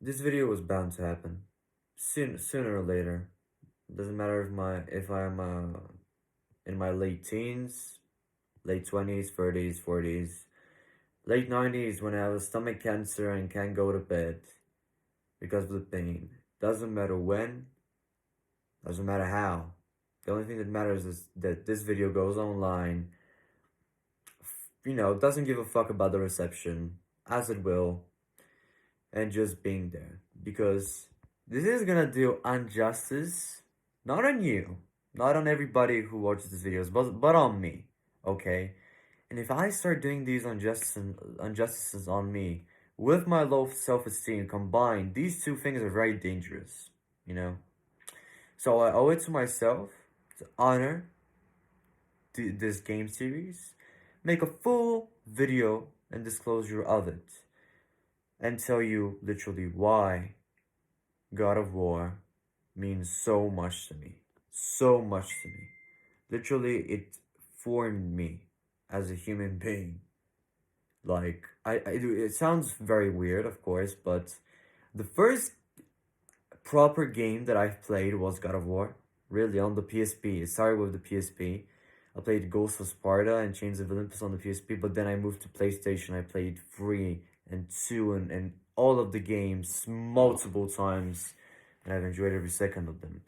This video was bound to happen. Sooner or later. Doesn't matter if I'm in my late teens, late 20s, 30s, 40s, late 90s when I have stomach cancer and can't go to bed because of the pain. Doesn't matter when, doesn't matter how. The only thing that matters is that this video goes online. Doesn't give a fuck about the reception, as it will, and just being there. Because this is gonna do injustice, not on you, not on everybody who watches these videos, but on me, okay? And if I start doing these injustices on me, with my low self-esteem combined, these two things are very dangerous, you know? So I owe it to myself to honor this game series, make a full video and disclosure of it, and tell you literally why God of War means so much to me. So much to me. Literally, it formed me as a human being. Like, it sounds very weird, of course, but the first proper game that I've played was God of War. Really, on the PSP. It started with the PSP. I played Ghost of Sparta and Chains of Olympus on the PSP, but then I moved to PlayStation. I played 3 and 2 and all of the games multiple times, and I've enjoyed every second of them.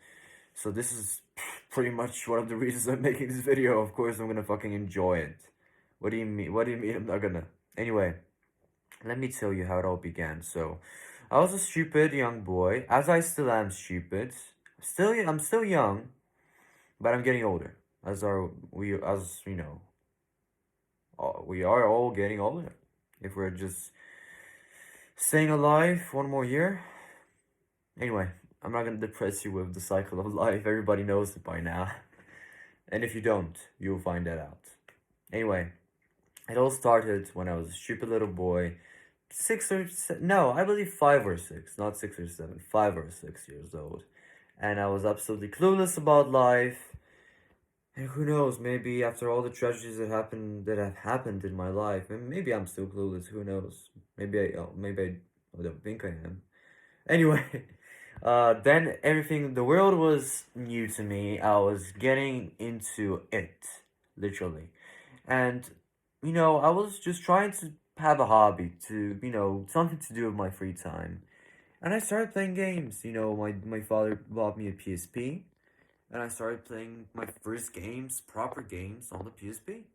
So this is pretty much one of the reasons I'm making this video. Of course, I'm gonna fucking enjoy it. What do you mean? What do you mean I'm not gonna? Anyway, let me tell you how it all began. So, I was a stupid young boy, as I still am stupid. I'm still young, but I'm getting older. As you know, we are all getting older. If we're just staying alive one more year. Anyway, I'm not gonna depress you with the cycle of life. Everybody knows it by now. And if you don't, you'll find that out. Anyway, it all started when I was a stupid little boy, no, I believe 5 or 6, not 6 or 7, 5 or 6 years old. And I was absolutely clueless about life. And who knows, maybe after all the tragedies that have happened in my life, and maybe I'm still clueless, who knows? I don't think I am. Anyway, then the world was new to me. I was getting into it, literally. And, I was just trying to have a hobby, something to do with my free time. And I started playing games. My father bought me a PSP, and I started playing my first games, proper games, on the PSP.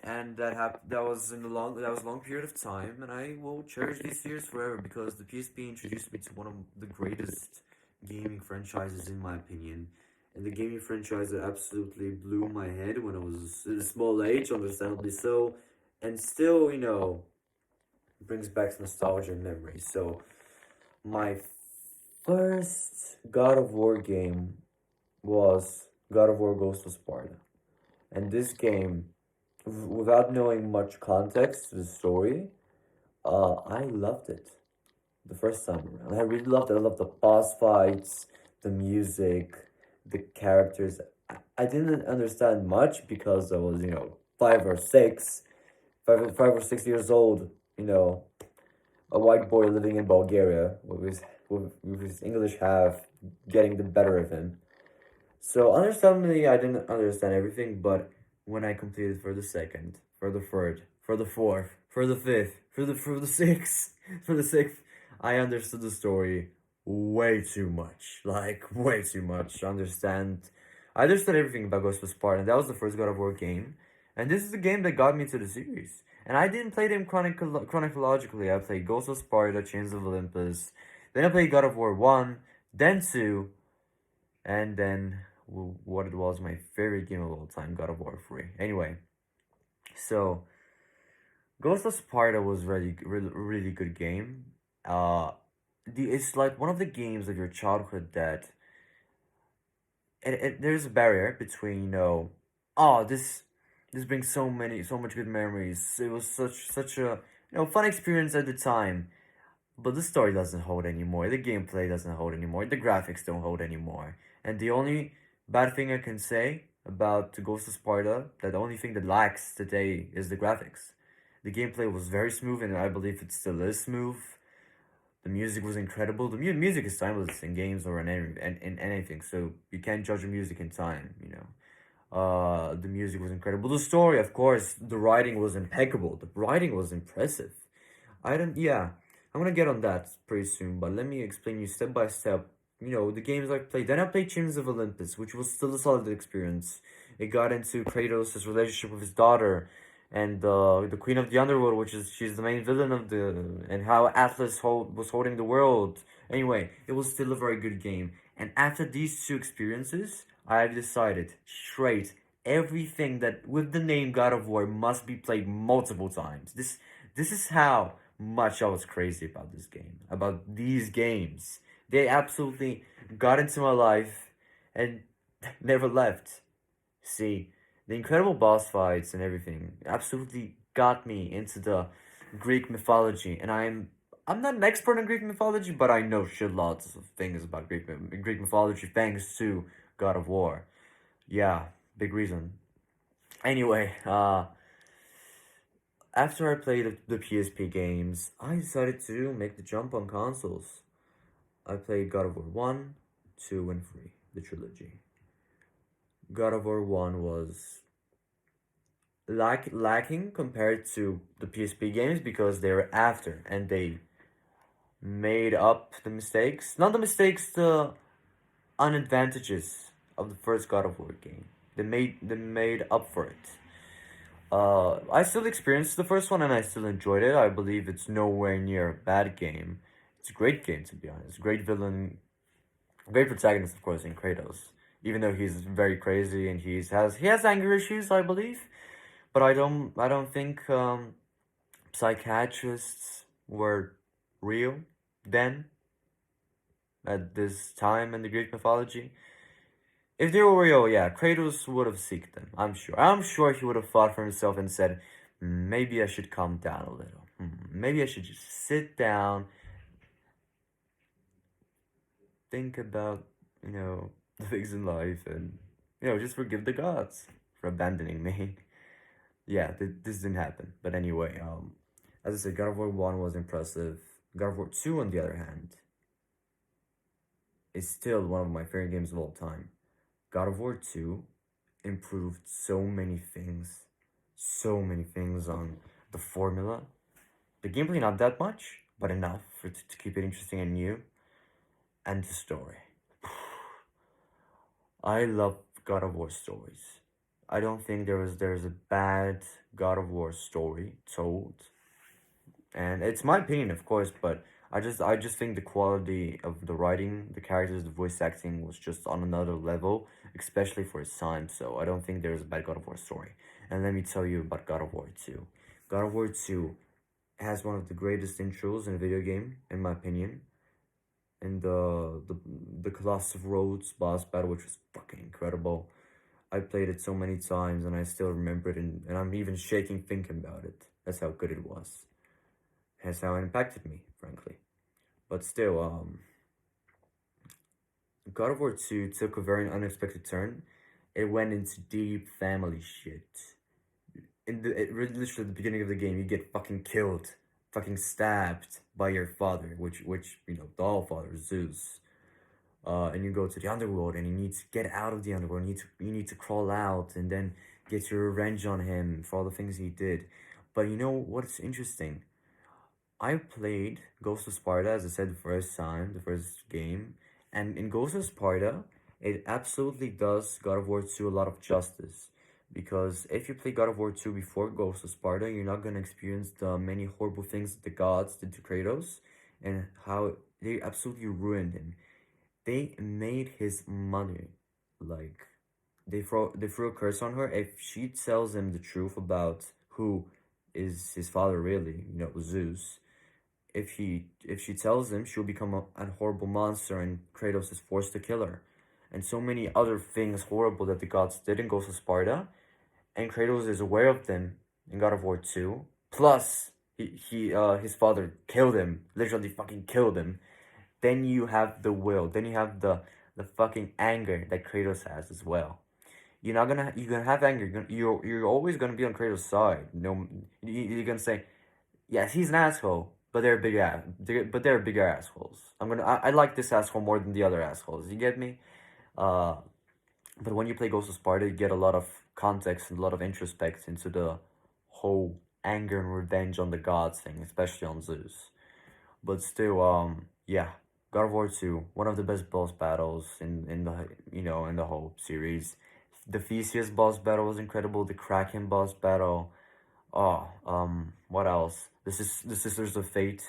And that was a long period of time, and I will cherish these years forever because the PSP introduced me to one of the greatest gaming franchises in my opinion. And the gaming franchise that absolutely blew my head when I was at a small age, understandably so, and still, brings back nostalgia and memories. So, my first God of War game was God of War Ghost of Sparta. And this game, without knowing much context to the story, I loved it the first time around. I really loved it. I loved the boss fights, the music, the characters. I didn't understand much because I was, 5 or 6 years old, a white boy living in Bulgaria with his English half getting the better of him. So understandably, I didn't understand everything, but when I completed for the second, for the third, for the fourth, for the fifth, for the sixth, for the sixth, I understood the story way too much, like way too much. I understood everything about Ghost of Sparta, and that was the first God of War game, and this is the game that got me to the series. And I didn't play them chronologically. I played Ghost of Sparta, Chains of Olympus, then I played God of War 1, then 2, and then what it was my favorite game of all time, God of War 3. Anyway, so Ghost of Sparta was really good game. It's like one of the games of your childhood that there's a barrier between oh this brings so much good memories. It was such a fun experience at the time, but the story doesn't hold anymore. The gameplay doesn't hold anymore. The graphics don't hold anymore. And the only bad thing I can say about Ghost of Sparta, that the only thing that lacks today is the graphics. The gameplay was very smooth, and I believe it still is smooth. The music was incredible. The music is timeless in games or in anything, so you can't judge the music in time, you know. The music was incredible. The story, of course, the writing was impeccable. The writing was impressive. I don't, yeah, I'm gonna get on that pretty soon, but let me explain you step by step, you know, the games I played. Then I played Chains of Olympus, which was still a solid experience. It got into Kratos' relationship with his daughter and the Queen of the Underworld, which is, she's the main villain of the, and how was holding the world. Anyway, it was still a very good game. And after these two experiences, I've decided straight everything that with the name God of War must be played multiple times. This is how much I was crazy about this game, about these games. They absolutely got into my life and never left. See, the incredible boss fights and everything absolutely got me into the Greek mythology, and I'm not an expert in Greek mythology, but I know shit lots of things about Greek mythology thanks to God of War. Yeah, big reason. Anyway, after I played the PSP games, I decided to make the jump on consoles. I played God of War 1, 2, and 3, the trilogy. God of War 1 was lacking compared to the PSP games because they were after and they made up the mistakes. Not the mistakes, the unadvantages of the first God of War game. They made up for it. I still experienced the first one and I still enjoyed it. I believe it's nowhere near a bad game. It's a great game to be honest. Great villain, great protagonist of course in Kratos. Even though he's very crazy and he has anger issues, I believe. But I don't think psychiatrists were real then at this time in the Greek mythology. If they were real, yeah, Kratos would have seeked them. I'm sure. I'm sure he would have thought for himself and said, maybe I should calm down a little. Maybe I should just sit down, think about, the things in life, and, just forgive the gods for abandoning me. Yeah, this didn't happen. But anyway, as I said, God of War 1 was impressive. God of War 2, on the other hand, is still one of my favorite games of all time. God of War 2 improved so many things on the formula. The gameplay, not that much, but enough to keep it interesting and new. And the story. I love God of War stories. I don't think there's a bad God of War story told, and it's my opinion, of course, but I just think the quality of the writing, the characters, the voice acting was just on another level, especially for its time. So I don't think there's a bad God of War story. And let me tell you about God of War 2. God of War 2 has one of the greatest intros in a video game, in my opinion. And the Colossus of Rhodes boss battle, which was fucking incredible. I played it so many times and I still remember it, and I'm even shaking thinking about it. That's how good it was. That's how it impacted me, frankly. But still, God of War 2 took a very unexpected turn. It went into deep family shit. Literally at the beginning of the game, you get fucking killed, fucking stabbed by your father, which the All Father Zeus. And you go to the underworld, and you need to get out of the underworld. You need to crawl out, and then get your revenge on him for all the things he did. But you know what's interesting? I played Ghost of Sparta, as I said, the first time, the first game, and in Ghost of Sparta, it absolutely does God of War 2 a lot of justice. Because if you play God of War 2 before Ghost of Sparta, you're not gonna experience the many horrible things that the gods did to Kratos, and how they absolutely ruined him. They made his mother, like, they threw a curse on her if she tells him the truth about who is his father really, Zeus. If she tells him, she'll become a horrible monster, and Kratos is forced to kill her. And so many other things horrible that the gods did in Ghost of Sparta, and Kratos is aware of them in God of War 2. Plus, his father killed him, literally fucking killed him. Then you have the will. Then you have the fucking anger that Kratos has as well. You're gonna have anger. You're always gonna be on Kratos' side. No, you're gonna say, yes, he's an asshole, but they're but they're bigger assholes. I like this asshole more than the other assholes. You get me? Uh, but when you play Ghost of Sparta, you get a lot of context and a lot of introspect into the whole anger and revenge on the gods thing, especially on Zeus. But still, yeah, God of War 2, one of the best boss battles in the in the whole series. The Theseus boss battle was incredible. The Kraken boss battle. Oh, what else? The Sisters of Fate.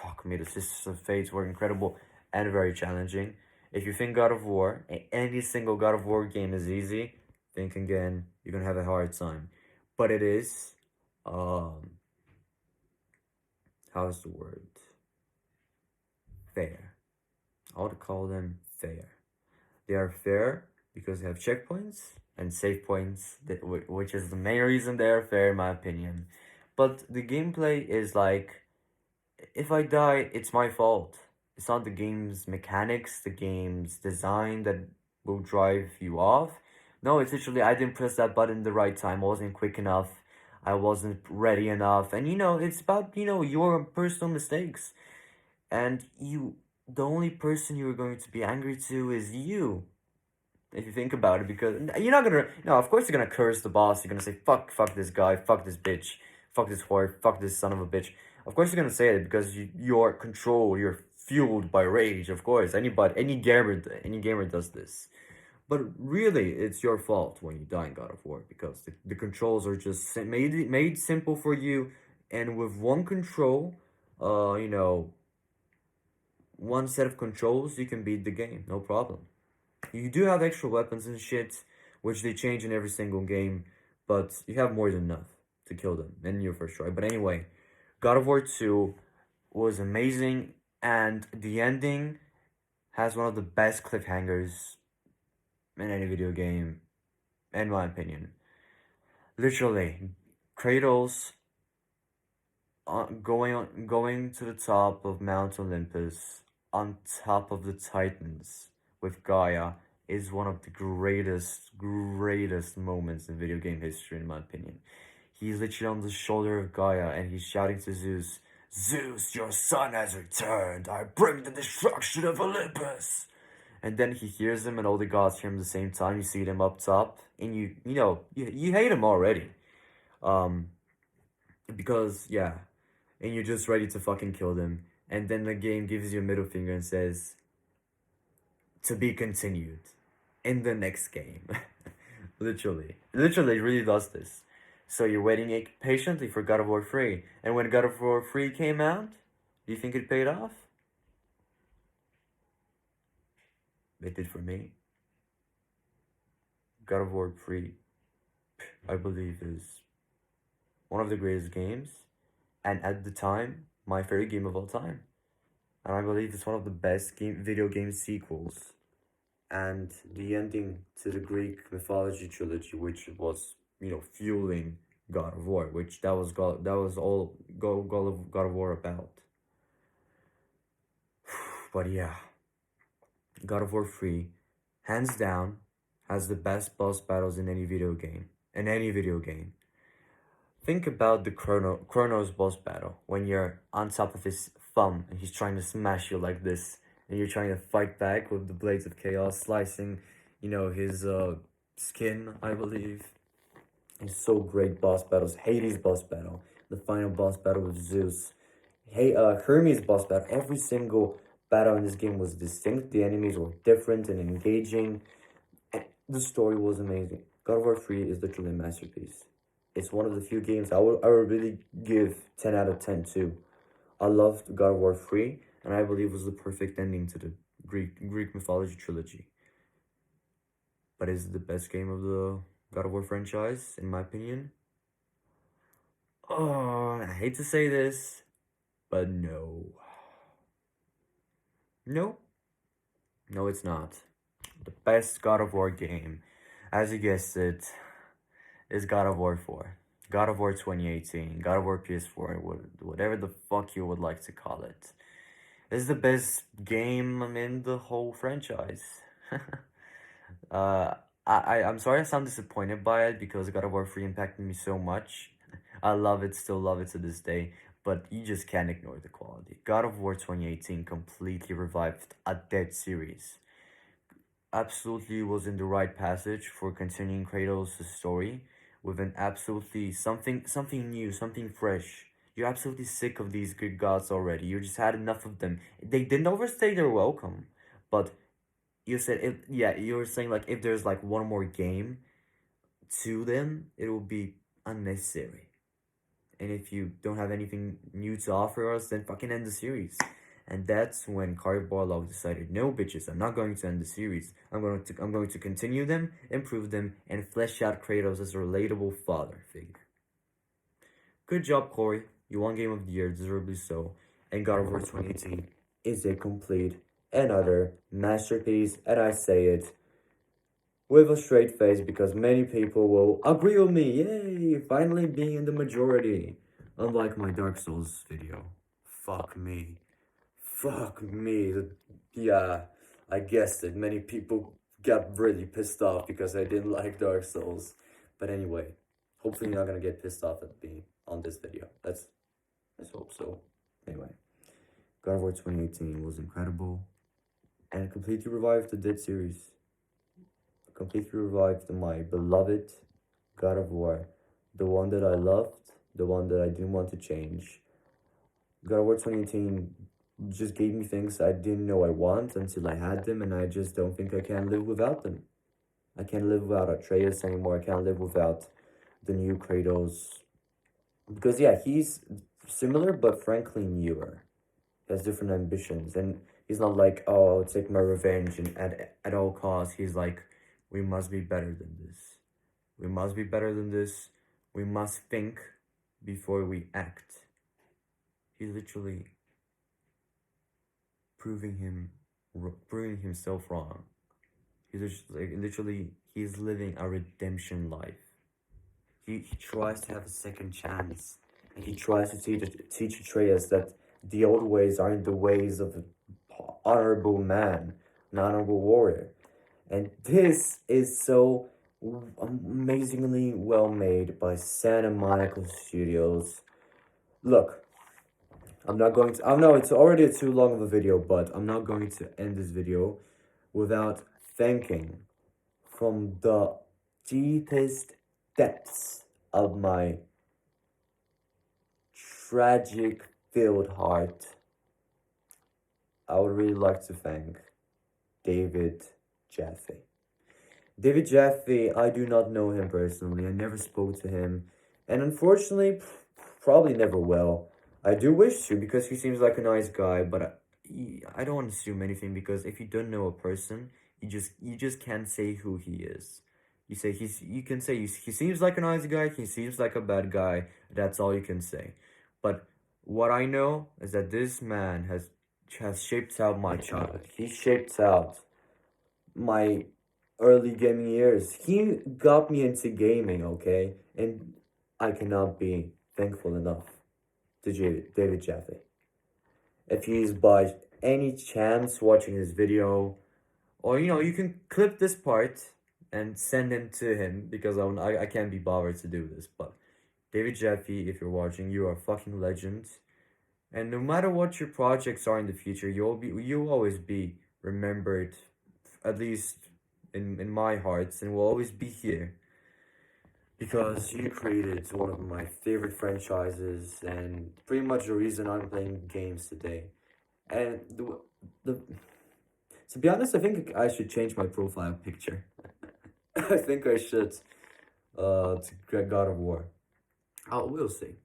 Fuck me, the Sisters of Fate were incredible and very challenging. If you think God of War, any single God of War game is easy, think again. You're gonna have a hard time, but it is. Um, how's the word? Fair. I would call them fair. They are fair because they have checkpoints and save points, which is the main reason they are fair, in my opinion. But the gameplay is like, if I die, it's my fault. It's not the game's mechanics, the game's design that will drive you off. No, it's literally I didn't press that button the right time. I wasn't quick enough. I wasn't ready enough. And it's about, your personal mistakes. And the only person you're going to be angry to is you. If you think about it, because you're not gonna, no, of course you're gonna curse the boss. You're gonna say, fuck this guy, fuck this bitch, fuck this whore, fuck this son of a bitch. Of course you're gonna say it because you're controlled, you're fueled by rage. Of course, any gamer does this. But really, it's your fault when you die in God of War because the controls are just made simple for you, and with one control, uh, you know, one set of controls, you can beat the game, no problem. You do have extra weapons and shit, which they change in every single game, but you have more than enough to kill them in your first try. But anyway, God of War 2 was amazing, and the ending has one of the best cliffhangers in any video game, in my opinion. Literally, Kratos going to the top of Mount Olympus, on top of the Titans with Gaia, is one of the greatest moments in video game history, in my opinion. He's literally on the shoulder of Gaia and he's shouting to Zeus, Zeus, your son has returned. I bring the destruction of Olympus. And then he hears him and all the gods hear him at the same time. You see them up top and you hate him already. Um, because, yeah, and you're just ready to fucking kill them. And then the game gives you a middle finger and says, to be continued in the next game. Literally, it really does this. So you're waiting patiently for God of War 3. And when God of War 3 came out, do you think it paid off? It did for me. God of War 3, I believe, is one of the greatest games. And at the time, my favorite game of all time. And I believe it's one of the best video game sequels. And the ending to the Greek mythology trilogy, which was, fueling God of War, which that was all God of War about. But yeah, God of War 3, hands down, has the best boss battles in any video game. In any video game. Think about the Chronos boss battle when you're on top of his thumb and he's trying to smash you like this, and you're trying to fight back with the blades of chaos slicing, his skin, I believe. It's so great boss battles. Hades boss battle, the final boss battle with Zeus. Hermes boss battle. Every single battle in this game was distinct. The enemies were different and engaging. And the story was amazing. God of War 3 is literally a masterpiece. It's one of the few games I would really give 10 out of 10 to. I loved God of War 3, and I believe it was the perfect ending to the Greek mythology trilogy. But is it the best game of the God of War franchise, in my opinion? Oh, I hate to say this, but no. No. No, it's not. The best God of War game, as you guessed it, is God of War 4. God of War 2018, God of War PS4, whatever the fuck you would like to call it. It's the best game in the whole franchise. uh, I'm sorry I sound disappointed by it because God of War 3 impacted me so much. I love it, still love it to this day. but you just can't ignore the quality. God of War 2018 completely revived a dead series. Absolutely was in the right passage for continuing Kratos' story with an absolutely something new, something fresh. You're absolutely sick of these good gods already. You just had enough of them. They didn't overstay their welcome, but you said if yeah, you were saying like if there's like one more game to them, it will be unnecessary. And if you don't have anything new to offer us, then fucking end the series. And that's when Cory Barlog decided, no bitches, I'm not going to end the series. I'm going to continue them, improve them, and flesh out Kratos as a relatable father figure. Good job, Corey. You won Game of the Year, deservedly so. And God of War 2018 is a complete and utter masterpiece, and I say it with a straight face because many people will agree with me. Yay! Finally being in the majority. Unlike my Dark Souls video. Fuck me. Fuck me. Yeah, I guessed it. Many people got really pissed off because I didn't like Dark Souls. But anyway, hopefully you're not gonna get pissed off at me on this video. Let's hope so. Anyway, God of War 2018 was incredible and completely revived the Dead series. Completely revived my beloved God of War, the one that I loved, the one that I didn't want to change. God of War 2018 just gave me things I didn't know I want until I had them, and I just don't think I can live without them. I can't live without Atreus anymore. I can't live without the new Kratos. Because, yeah, he's similar, but frankly newer. He has different ambitions, and he's not like, oh, I'll take my revenge, and at all costs, he's like, we must be better than this. We must be better than this. We must think before we act. He's literally proving himself wrong. He's just, like, literally, he's living a redemption life. He tries to have a second chance, and he tries to teach Atreus that the old ways aren't the ways of an honorable man, an honorable warrior. And this is so amazingly well made by Santa Monica Studios. Look, I'm not going to, I know it's already too long of a video, but I'm not going to end this video without thanking from the deepest depths of my tragic filled heart. I would really like to thank David Jaffe. David Jaffe, I do not know him personally. I never spoke to him. And unfortunately, probably never will. I do wish to because he seems like a nice guy, but I don't want to assume anything because if you don't know a person, you just can't say who he is. You can say he seems like a nice guy, he seems like a bad guy. That's all you can say. But what I know is that this man has shaped out my childhood. He shaped out my early gaming years. He got me into gaming, okay? And I cannot be thankful enough to David Jaffe. If he's by any chance watching this video, or you can clip this part and send it to him because I can't be bothered to do this. But David Jaffe, if you're watching, you are a fucking legend. And no matter what your projects are in the future, you'll always be remembered, at least in my hearts, and will always be here because you created one of my favorite franchises and pretty much the reason I'm playing games today. And the to be honest, I think I should change my profile picture. I think I should to God of War. We'll see.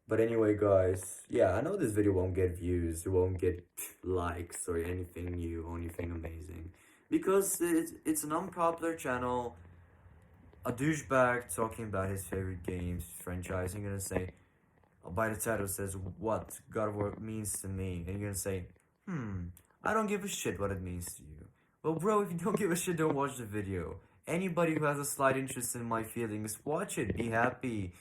But anyway, guys, yeah, I know this video won't get views, it won't get likes or anything new or anything amazing. Because it's an unpopular channel, a douchebag talking about his favorite games, franchise, and gonna say, by the title says, what God of War means to me, and you're gonna say, I don't give a shit what it means to you. Well, bro, if you don't give a shit, don't watch the video. Anybody who has a slight interest in my feelings, watch it, be happy.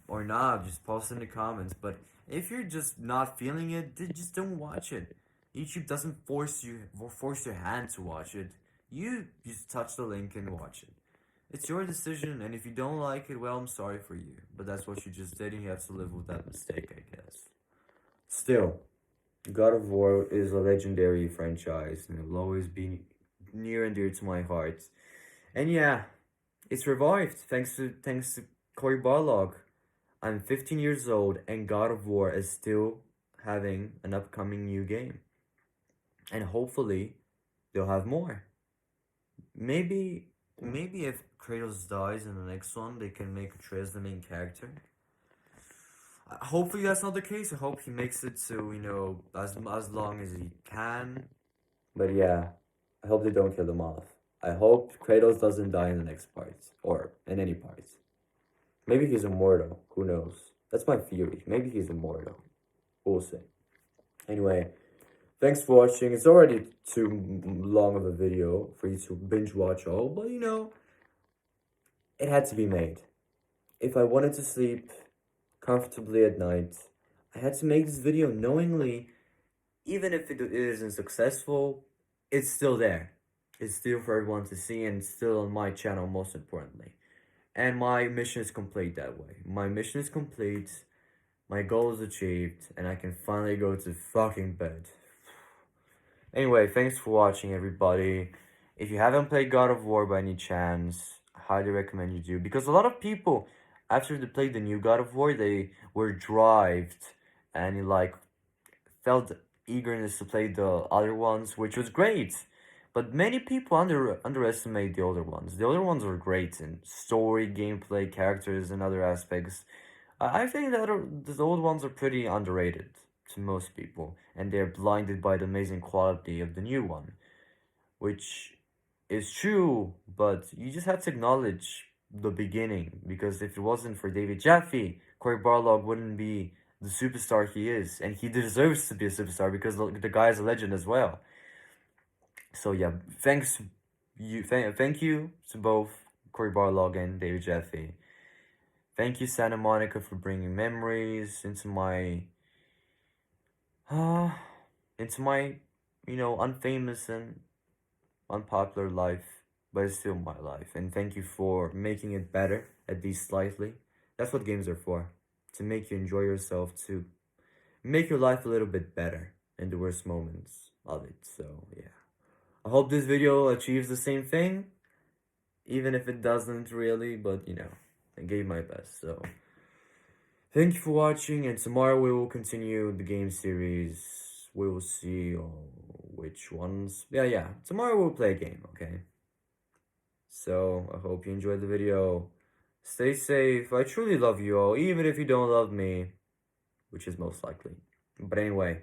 Or not, just post in the comments. But if you're just not feeling it, then just don't watch it. YouTube doesn't force your hand to watch it. You just touch the link and watch it. It's your decision, and if you don't like it, well, I'm sorry for you. But that's what you just did, and you have to live with that mistake, I guess. Still, God of War is a legendary franchise and it will always be near and dear to my heart. And yeah, it's revived thanks to Cory Barlog. I'm 15 years old and God of War is still having an upcoming new game. And hopefully they'll have more. Maybe maybe if Kratos dies in the next one, they can make Atreus the main character. Hopefully that's not the case. I hope he makes it to, as long as he can. But yeah, I hope they don't kill him off. I hope Kratos doesn't die in the next part or in any part. Maybe he's immortal. Who knows? That's my theory. Maybe he's immortal. We'll see. Anyway, thanks for watching. It's already too long of a video for you to binge watch all, but it had to be made. If I wanted to sleep comfortably at night, I had to make this video knowingly, even if it isn't successful, it's still there. It's still for everyone to see and it's still on my channel, most importantly. And my mission is complete that way. My mission is complete, my goal is achieved, and I can finally go to fucking bed. Anyway, thanks for watching, everybody. If you haven't played God of War by any chance, I highly recommend you do. Because a lot of people, after they played the new God of War, they were drived and felt eagerness to play the other ones, which was great. But many people underestimate the older ones. The older ones were great in story, gameplay, characters, and other aspects. I think that the old ones are pretty underrated to most people, and they're blinded by the amazing quality of the new one, which is true, but you just have to acknowledge the beginning, because if it wasn't for David Jaffe, Cory Barlog wouldn't be the superstar he is, and he deserves to be a superstar because the guy is a legend as well. So yeah, thank you to both Cory Barlog and David Jaffe. Thank you, Santa Monica, for bringing memories into my, uh, unfamous and unpopular life, but it's still my life. And thank you for making it better, at least slightly. That's what games are for, to make you enjoy yourself, to make your life a little bit better in the worst moments of it. So yeah, I hope this video achieves the same thing, even if it doesn't really, but I gave my best. So thank you for watching, and tomorrow we will continue the game series. We will see which ones. Yeah. Tomorrow we'll play a game, okay? So I hope you enjoyed the video. Stay safe. I truly love you all, even if you don't love me, which is most likely. But anyway,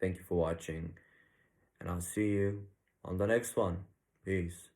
thank you for watching, and I'll see you on the next one. Peace.